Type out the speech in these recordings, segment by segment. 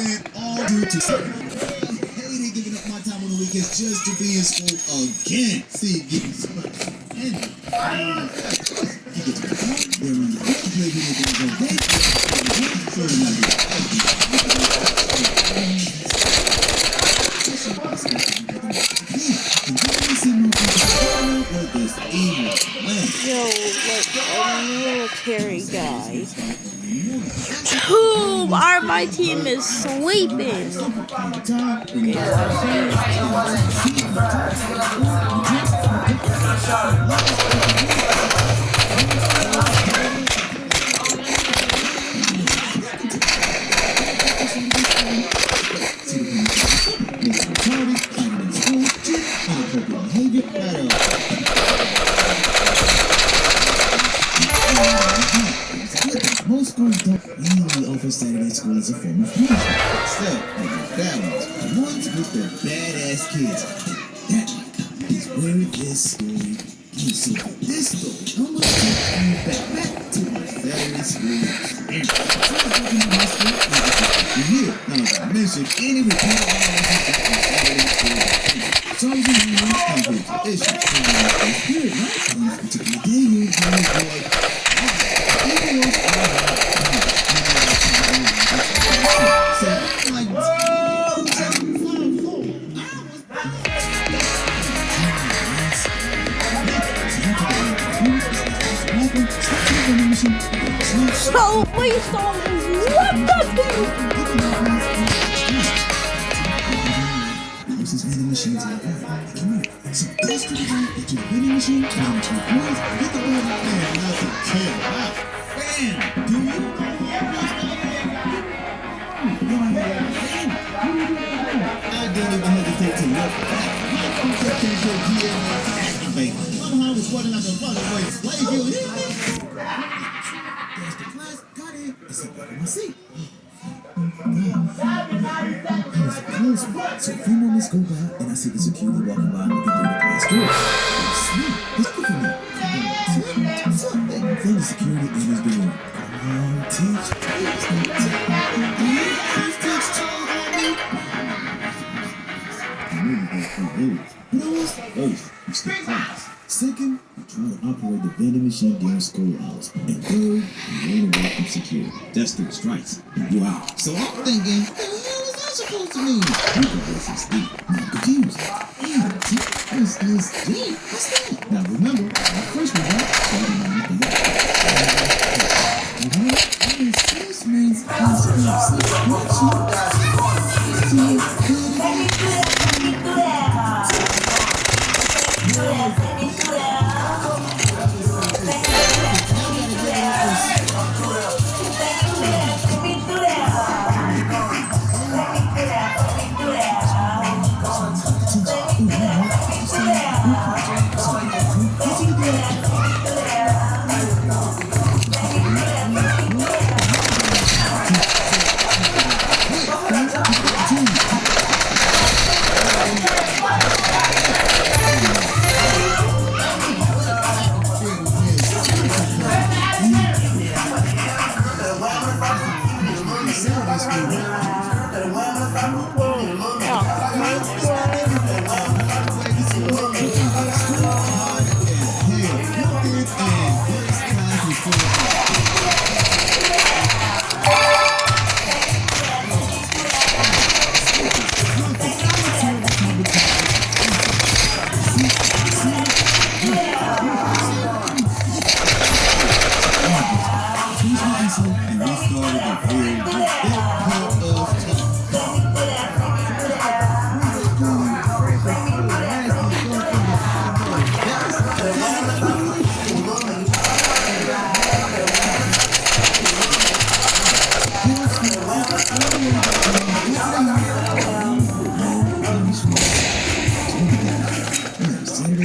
And all due to I hated giving up my time on the weekends just to be in school again. See, getting smoked. And you get to the point where when you play video games all day, Yo, like a military guy. Boom! My team is sleeping. Most schools don't really offer Saturday school as a form of punishment. Still, they have balance. The ones with the badass kids. That is where this story ends. So for this story, I'm going to take you back to my Saturday school experience. So I was working in high school, and here, now as I mentioned, any repeated Saturday school experience. So I was in the room, and I heard the issue. So I was in spirit, right? On this particular day, you boy. So, please don't what the This is vending machines like that. Come on. So that's the time that your vending machine can to points, get the ball and nothing. Chill out. Bam! Do you? I don't even hesitate to look back. Somehow I was running like a runaway slave. You there's the class, got it. I said, back in my seat. So a few moments go by and I see the security walking by looking through the glass door. Sweet, it's good for me. What's up? Then the security enters the room. Come on, teach. Please teach child on me. I'm really going through rules. You know what's first? You skip class. Second, you try to operate the vending machine during school hours. And third, you run away from security. That's 3 strikes. And you're out. So I'm thinking, what the hell is that supposed to mean? You can guess it's deep. Now I'm confused. This is deep. What's that? Now remember, my freshman right? So I didn't know anything this means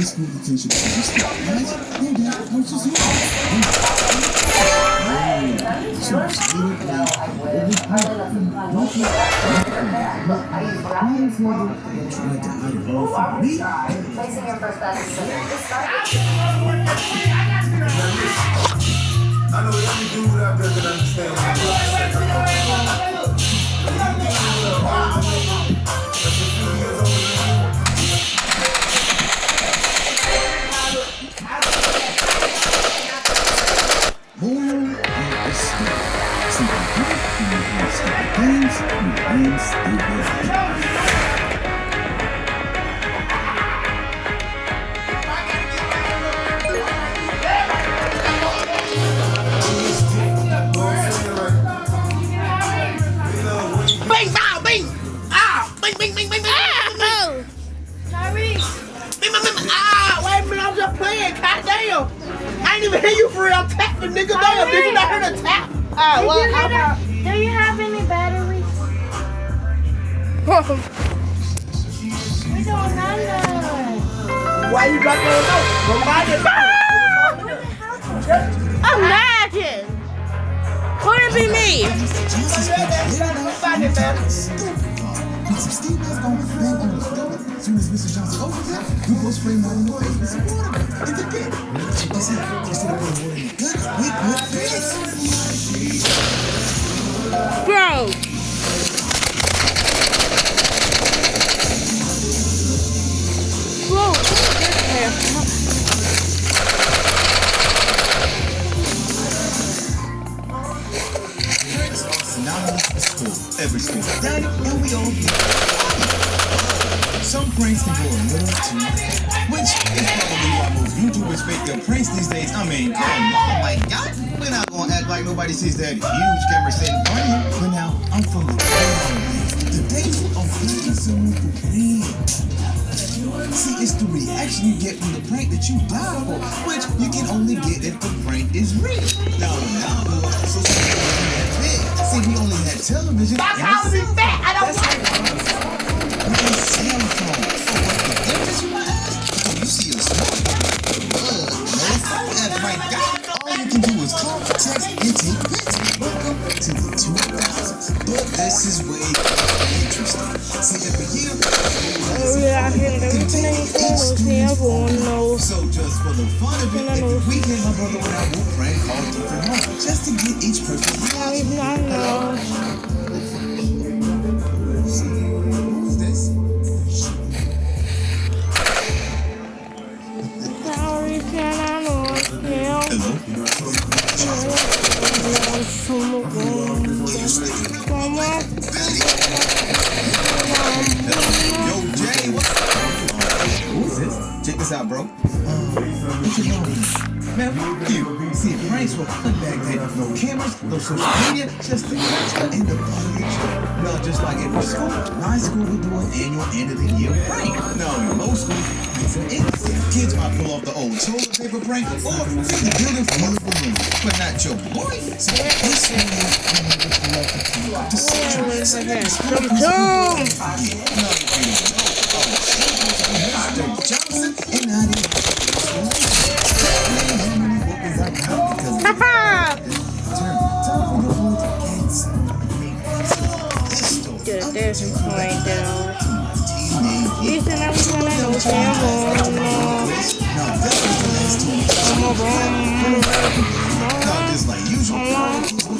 school detention. Placing your first bet is I know every dude out there can understand. Face, you damn stupid. Bing, bow, bing! Ah! Bing, bing, bing, bing, bing! Oh! Bing, bing, bing, bing! Ah! Wait a minute, I'm just playing, goddamn! I ain't even hear you for real, I'm tapping, nigga, damn! Did you not hear the tap? Ah, well, Do you have any batteries? We don't have none. why you got going on? Go buy it. Imagine! Could it be me? Find it, man. Some Steve is going back on the stove. Soon as Mr. Johnson opens it, we go spray more in the face with some water. In the pit. Check this out. Instead of putting water in the gun, we put this. Bro! Whoa! Synonymous with school. Every school done it, and we all get it. Some pranks can go a little too far, which is probably why most YouTubers fake their pranks these days. I mean, come on, like, y'all, we're not gonna act like nobody sees that huge camera sitting in front of you. But now, I'm from the days of being so prepared. See, it's the reaction you get from the prank that you die for, which you can only get if the prank is real. No, so see, we only had television. Stop calling me fat, I don't want it. Cell phone. So what's the difference you want? You see a smart no phone app like that. All you can do is call, text, and take pictures. Welcome to the 2000s. But this is way interesting. See, every year, so just for the fun of it, every weekend my brother would have a prank called different homes just to get each person. Who's this? Yo, Jay, what's up? Who's this? Check this out, bro. What's your name? Man, fuck you. See, pranks were fun back then. No cameras, no social media, just the culture and the body. No, just like every school. My school would do an annual end of the year prank. No, in most schools, pranks are innocent. Kids might pull off the old toilet paper prank or fill the building full of balloons. But not your boy. So this one is the Mr. Johnson and I Good, there's a point down. Listen, I'm gonna go just like usual, we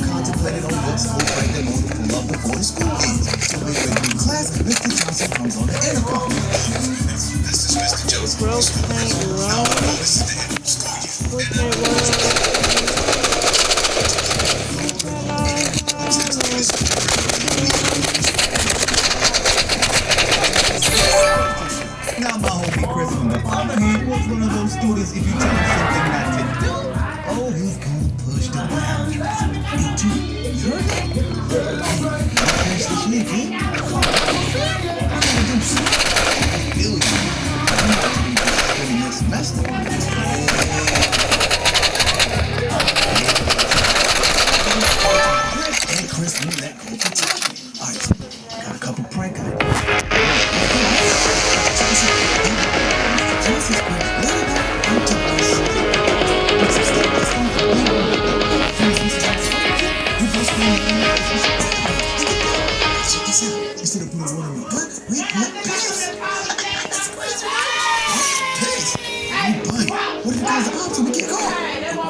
contemplated on what school prank they're going to pull up before the school ends. So we went to class, Mr. Johnson comes on the intercom. This is Mr. Johnson. Now my homie Chris on the other hand was one of those students if you tell him something not to do, oh, he's gonna push the boundaries. Me too. You heard that? Hey, finish this shit, kid. I'm gonna do something. I feel you. I'm about to be back in the next semester. And Chris knew that go for talking. Alright, so got a couple prank ideas. Instead of putting one in your butt, we put piss. That's crazy, right? Piss? You bite. What if it goes up so we get caught?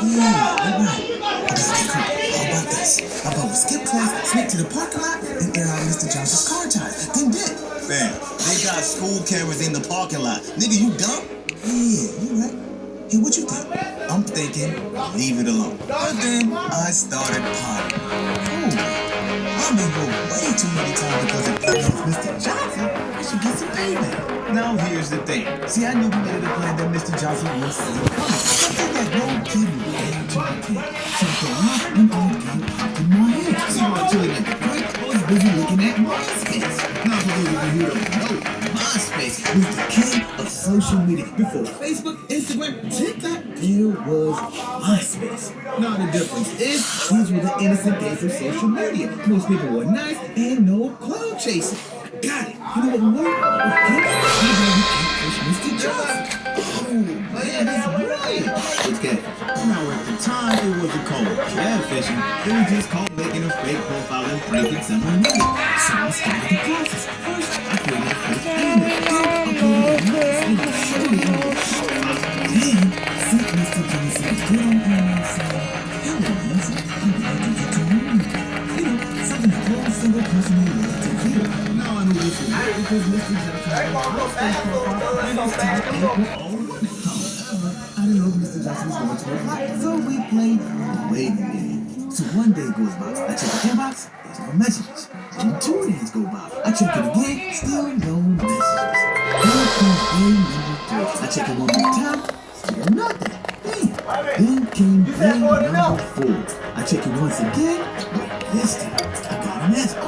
Yeah, alright. Okay, cool. How about this? How about we skip class, sneak to the parking lot, and air out Mr. Johnson's car tires? Then dip. Man, they got school cameras in the parking lot. Nigga, you dumb? Yeah, you right. Hey, what you think? I'm thinking, leave it alone. But then I started potting. Oh, I'm in way too Man, see, I knew we needed a plan that Mr. Johnson would see coming. Something that no kid would get out to my kid. So for a while, an idea popped in my head. See, while chilling at the crib, I was busy looking at MySpace. Now, for those of you who don't know, MySpace was the king of social media. Before Facebook, Instagram, TikTok, there was MySpace. Now, the difference is, these were the innocent days of social media. Most people were nice and no cloud chasing. Got it. You know what we were? Mr. Johnson. Oh, man, that's brilliant. It's catfish. Now, at the time, it wasn't called catfishing. It was just called making a fake profile and pranking someone new. So I started the process. First, I created a fake email. Then, I created a Then, sent Mr. Johnson a good on email saying, hello, handsome. I'm glad you get to know me. You know, something that every single person would love to hear. Now I know this is weird because Mr. Johnson had a MySpace profile and his type April 01. However, I didn't know Mr. Johnson was going to apply, so we played the waiting game. So one day goes by, I check the inbox, there's no messages. Then 2 days go by, I check it again, still no messages. Then comes day number 3, I check it one more time, still nothing. Then came day number 4, I check it once again, but this time I got a message. Oh,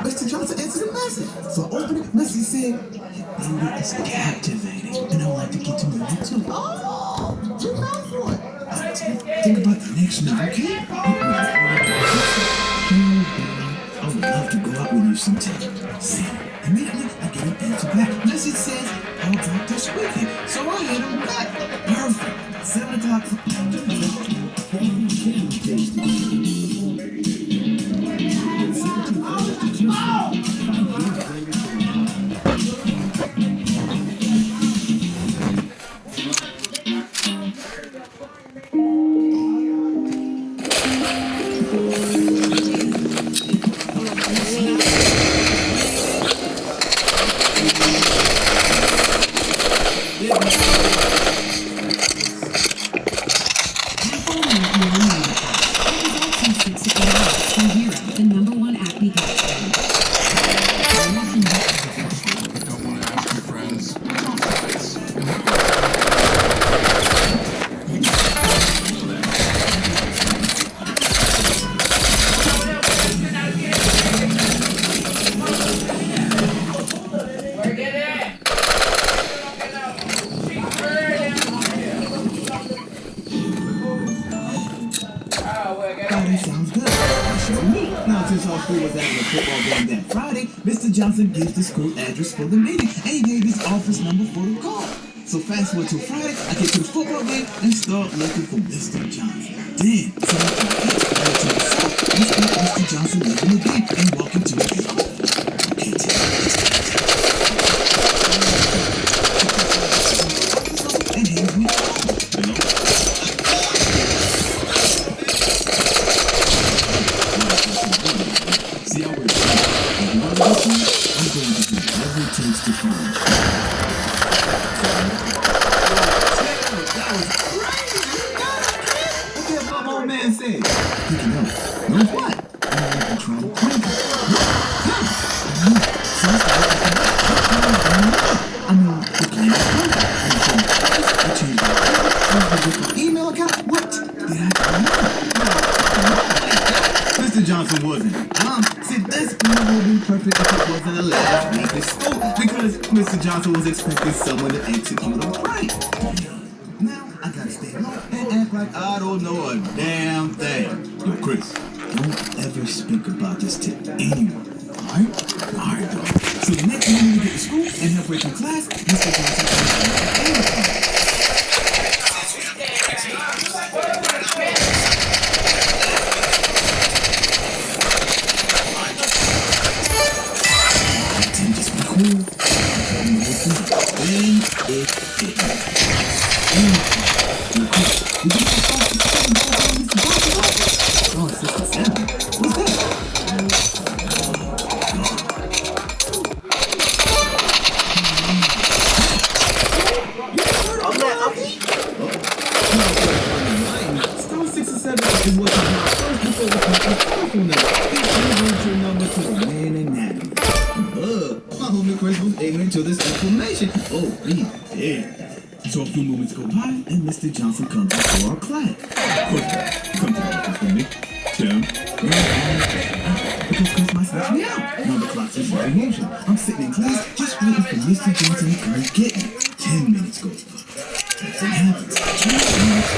Mr. Johnson answered the message. So I opened it, message said, baby, it's captivating, and I would like to get to know you too. Oh, you fell for it. Think about the next move, okay? I would love to go out with you sometime. Sam, immediately I get an answer back. Message says, I'll drop this weekend. So I hit him back. Perfect. 7 o'clock. The number one acne Sounds good. Now, since our school was having a football game that Friday, Mr. Johnson gives the school address for the meeting, and he gave his office number for the call. So fast forward to Friday, I get to the football game and start looking for Mr. Johnson. Then, 7 o'clock hits, I get to the south, we spot Mr. Johnson leaving the gate and walk into his office. Okay, and hands me See, I work hard. And I'm going to do whatever it takes to find you. That was crazy. Okay, what my old man said. Picking up. No what? I'm going to try to prank him. So I started the plan is perfect. I changed my different email account. What did I do? Mr. Johnson wasn't. See, this plan would be perfect if it wasn't a last week at school because Mr. Johnson was expecting someone to execute a prank. Now, I gotta stay low and act like I don't know a damn thing. Yo, Chris, don't ever speak about this to anyone, alright? Alright, though. So the next morning we get to school and halfway through class, Mr. Johnson comes to ignorant to this explanation. Oh, he's dead. So a few moments go by, and Mr. Johnson comes before our class. Quick, come to the office with me. Tim, because Chris might snatch me out. Now the clock is in motion. I'm sitting in class, just waiting for Mr. Johnson to come and get me. 10 minutes goes by. Nothing happens. 20 minutes.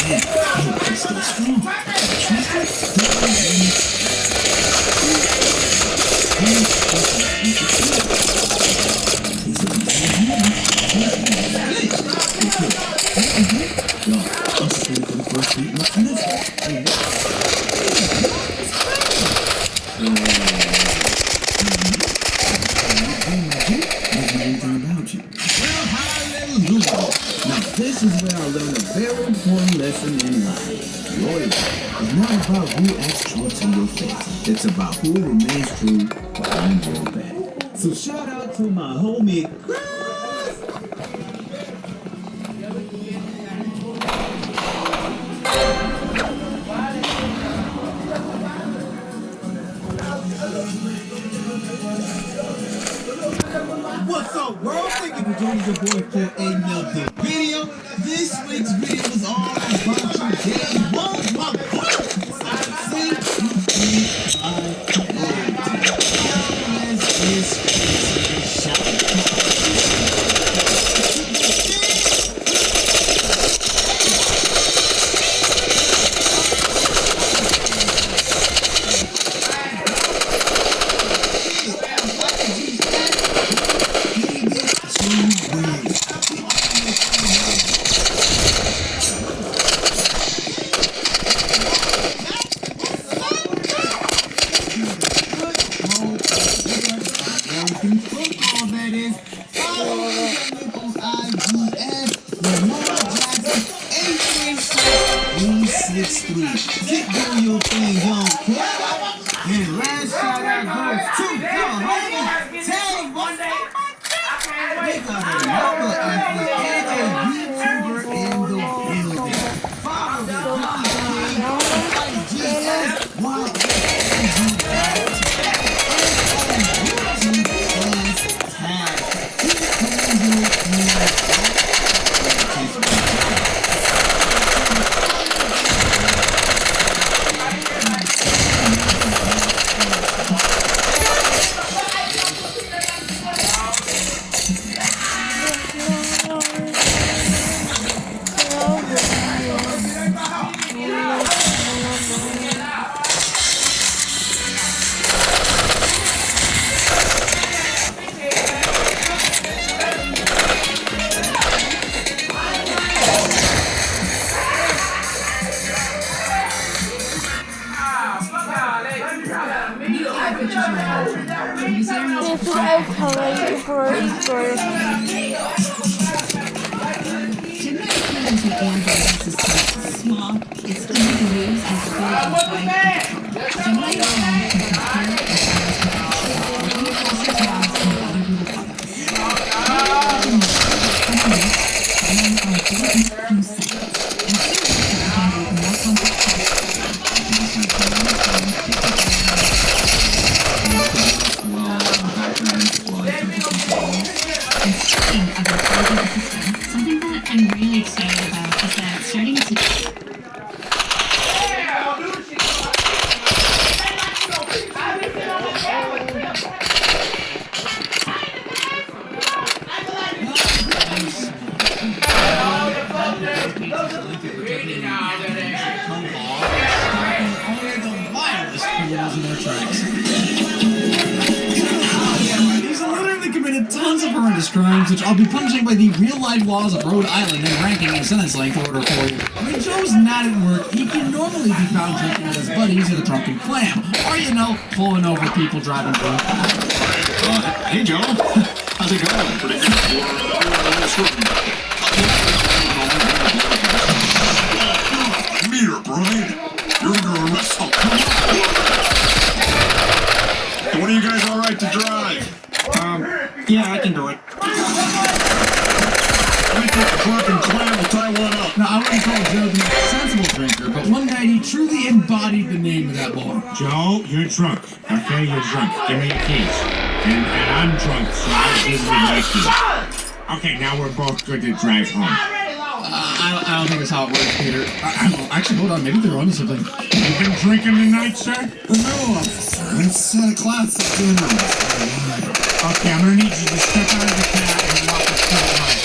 Man, hope he's still strong. Trust it. 30 minutes. I'm just ready for the first beat. What's next? Anything about you? Well, hallelujah! Now this is where I learned a very important lesson in life. Loyalty is not about who acts true to your face. It's about who remains true behind your back. So shout out to my homie Chris. What's up, world? Thank you for joining your boy for another video. This week's video was all about your day one. My football, that is. Follow me on IGS, Lamar Jackson, 836-363. Keep doing your thing, young kid. And last shout out goes to the homie Tay. What's up, my guy? We got another athlete and a YouTuber in the building. Follow the IGS, small, it's easy to use and stored inside. Gemini can compare and something that I'm really excited about is that starting to tons of horrendous crimes, which I'll be punishing by the real-life laws of Rhode Island and ranking in a sentence length order for you. When Joe's not at work, he can normally be found drinking with his buddies at a drunken clam, or, you know, pulling over people driving drunk. Hey, Joe. How's it going? Pretty good. Meter, Brian. You're under arrest. Oh, come on. What are you guys all right to drive? Yeah, I can do it. Let me take the drunken clam and tie one up. Now, I wouldn't call Joe the most sensible drinker, but one night he truly embodied the name of that law. Joe, you're drunk. Okay, you're drunk. Give me your keys. And I'm drunk, so I didn't like you. Okay, now we're both good to drive home. I don't think that's how it works, Peter. I don't know. Actually, hold on. Maybe they're onto something. You been drinking tonight, sir? No, officer. It's class at dinner. Okay, I'm gonna need you to step out of the cab and walk us through the house.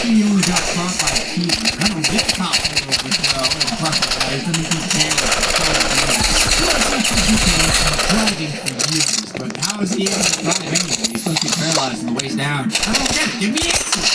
He only got caught by Peter. I don't get caught and brutalized and he's driving for years. But how is he able to drive anyway? He's supposed to be paralyzed from the waist down. I don't get it. Give me answers.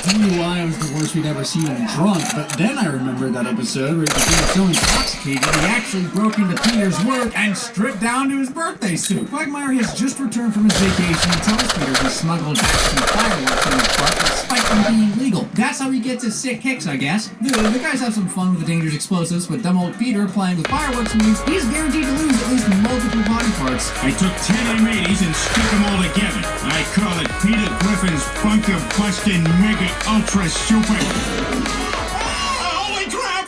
DUI was the worst we'd ever seen him drunk, but then I remembered that episode where he became so intoxicated he actually broke into Peter's work and stripped down to his birthday suit. Quagmire has just returned from his vacation and tells Peter he smuggled back some fireworks in his truck despite them being legal. That's how he gets his sick kicks, I guess. The guys have some fun with the dangerous explosives, but dumb old Peter playing with fireworks means he's guaranteed to lose at least multiple body parts. I took 10 M80s and stuck them all together. I call it Peter Griffin's bunker busting mega ultra super. Holy crap!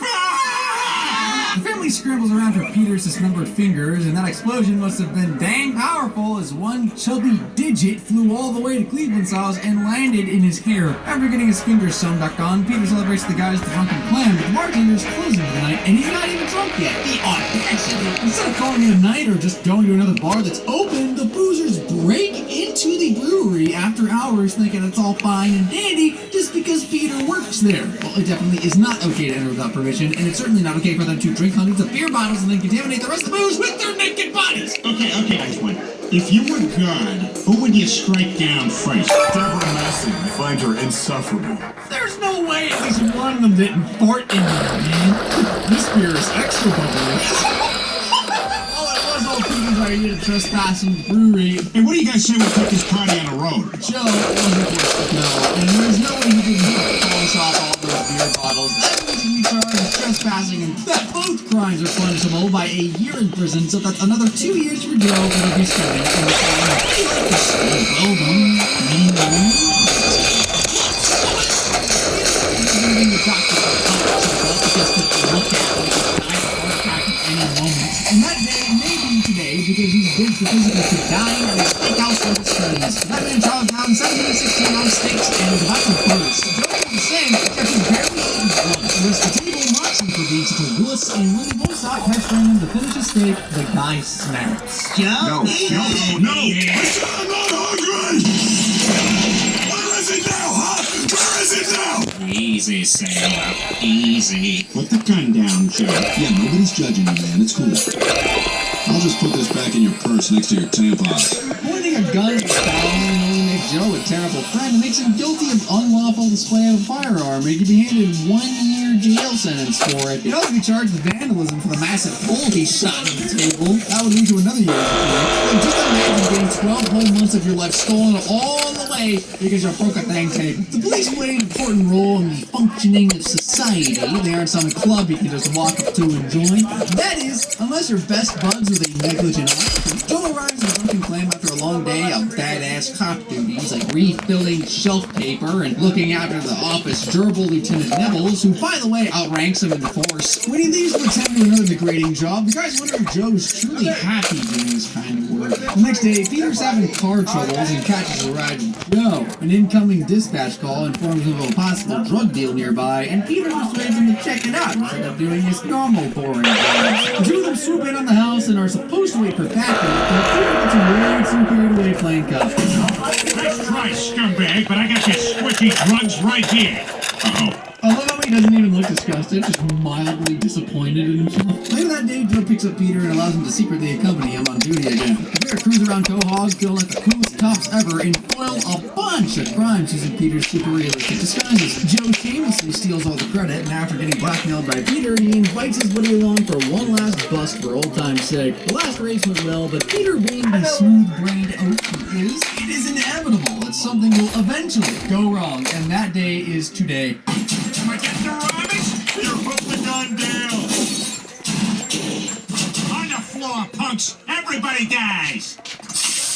The family scrambles around for Peter's dismembered fingers, and that explosion must have been dang powerful as one chubby digit flew all the way to Cleveland's house and landed in his hair. After getting his fingers sewn back on, Peter celebrates the guys with the drunken clam, but the bartender's closing for the night, and he's not even drunk yet. The audacity! Instead of calling it a night or just going to another bar that's open, the boozers break into the brewery after hours thinking it's all fine and dandy just because Peter works there. Well, it definitely is not okay to enter without permission, and it's certainly not okay for them to drink hundreds of beer bottles and then contaminate the rest of the booze with their naked bodies. Okay, guys, one. If you were God, who would you strike down first? Deborah Massey, I find her insufferable. There's no way at least one of them didn't fart in there, man. This beer is extra bubbly. Old Peter's idea to trespass in the brewery. Hey, what do you guys say we put this party on the road? Joe wasn't worth the no, and there's no way he could polish off all those beer bottles. That means he charged with trespassing and theft. Both crimes are punishable by a year in prison, so that's another 2 years for Joe that'll be spending in the well done. The doctor because people look at him and die of a heart attack at any moment. And that day may be today because he's been statistically to dine at a steakhouse with his friends. That man Charles down 17-16-ounce steaks and is about to burst. Joe is the same, except he barely eats one. The rest of the table mocks him for being such a wuss, and when they both stop pestering him to finish his steak, the guy snaps. No. I'm not hungry! Where is it now, huh? Where is it now? Easy, Sam. Easy. Put the gun down, Joe. Yeah, nobody's judging you, man. It's cool. I'll just put this back in your purse next to your tampons. Pointing a gun at Stalin only makes Joe a terrible friend and makes him guilty of unlawful display of a firearm. He could be handed 1 year jail sentence for it. He'd also be charged with vandalism for the massive hole he shot in the table. That would lead to another year of jail. Just imagine getting 12 whole months of your life stolen all the way because you broke a dang table. The police play an important role in the functioning of society. They aren't some club you can just walk up to and join. That is, unless you're best buds with a negligent occupant. Joe arrives in a drunken clam after a long day of badass cop duties like refilling shelf paper and looking after the office gerbil Lieutenant Nevels, who, by the way, outranks him in the force. When he leaves to attend to another degrading job, the guys wonder if Joe is truly happy doing this kind of work. The next day, Peter's having car troubles and catches a ride with Joe. An incoming dispatch call informs him of a possible drug deal nearby, and Peter persuades him to check it out instead of doing his normal boring job. The two of them swoop in on the house and are supposed to wait for backup, but Peter gets way too carried away playing cup. Nice try, scumbag, but I got your squishy drugs right here. Uh-oh. I love how he doesn't even look disgusted, just mildly disappointed in himself. Later that day, Joe picks up Peter and allows him to secretly accompany him on duty again. The pair cruise around Quahog, feeling like the coolest cops ever, and foil a bunch of crimes using Peter's super realistic disguises. Joe shamelessly steals all the credit, and after getting blackmailed by Peter, he invites his buddy along for one last bust for old time's sake. The last race went well, but Peter, being the smooth-brained oaf he is, it is inevitable that something will eventually go wrong, and that day is today. Forget the rubbish! Here, put the gun down! On the floor, punks! Everybody dies!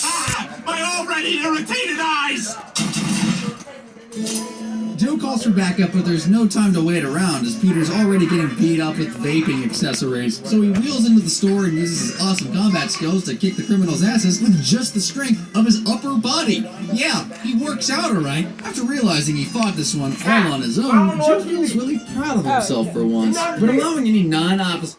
Ah! My already irritated eyes! Joe Joe calls for backup, but there's no time to wait around as Peter's already getting beat up with vaping accessories. So he wheels into the store and uses his awesome combat skills to kick the criminals' asses with just the strength of his upper body. Yeah, he works out alright. After realizing he fought this one all on his own, Joe feels really proud of himself for once. But allowing any non-opposite...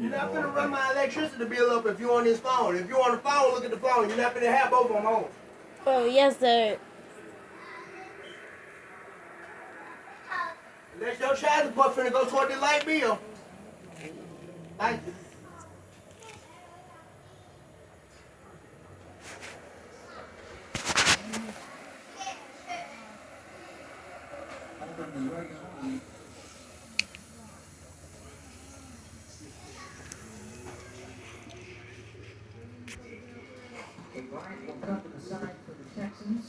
You're not gonna run my electricity bill up if you're on this phone. If you're on the phone, look at the phone. You're not gonna have both of them on. Oh, yes, sir. Unless your child support finna go toward the light bill. Thank you. Bryant will come to the side for the Texans.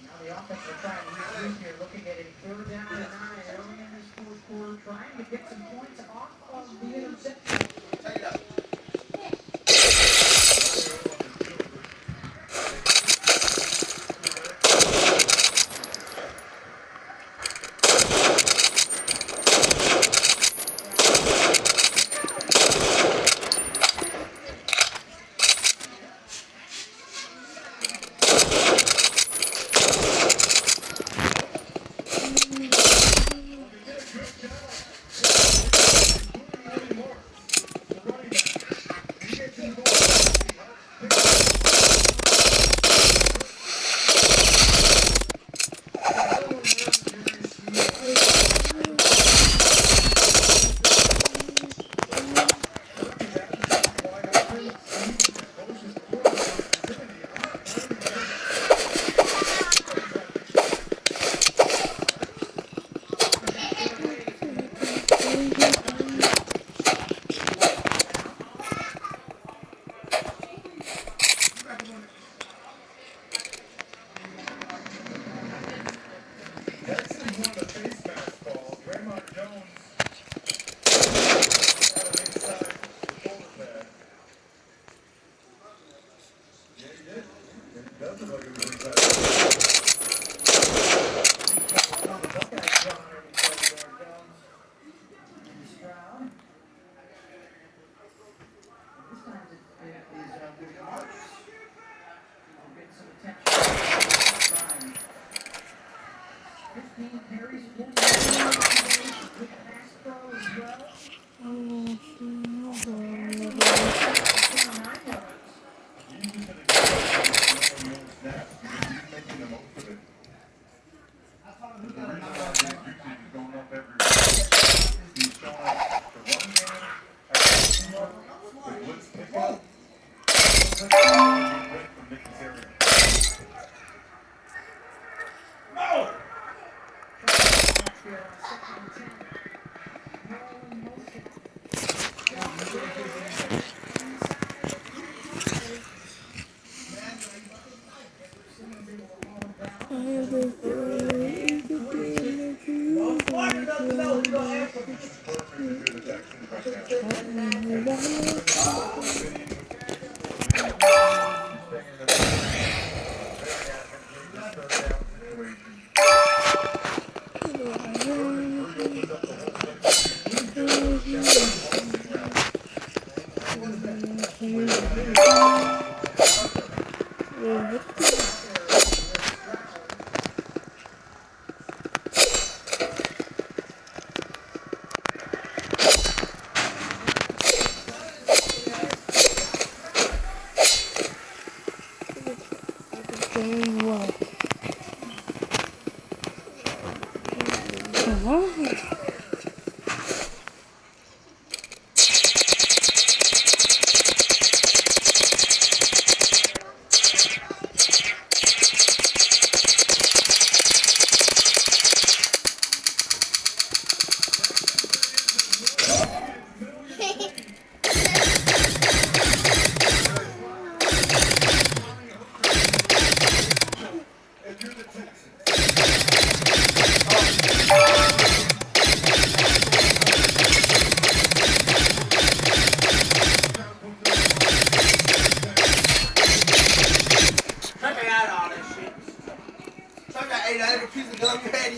Now the offense will try and regroup here, looking at a 3rd down and 9 early in this 4th quarter, trying to get some points off of the interception. Take it up.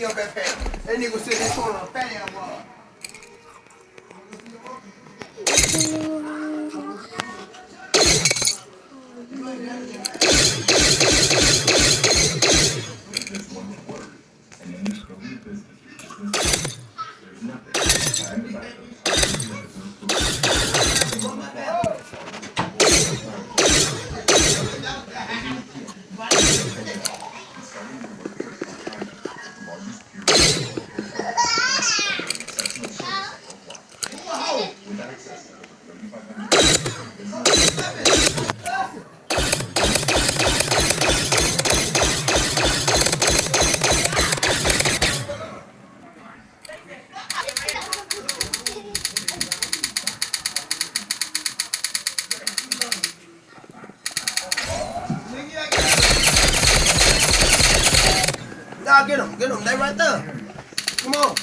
me your backpack. That nigga was sitting there showing a fat ass wall. Y'all get them, they right there. Come on.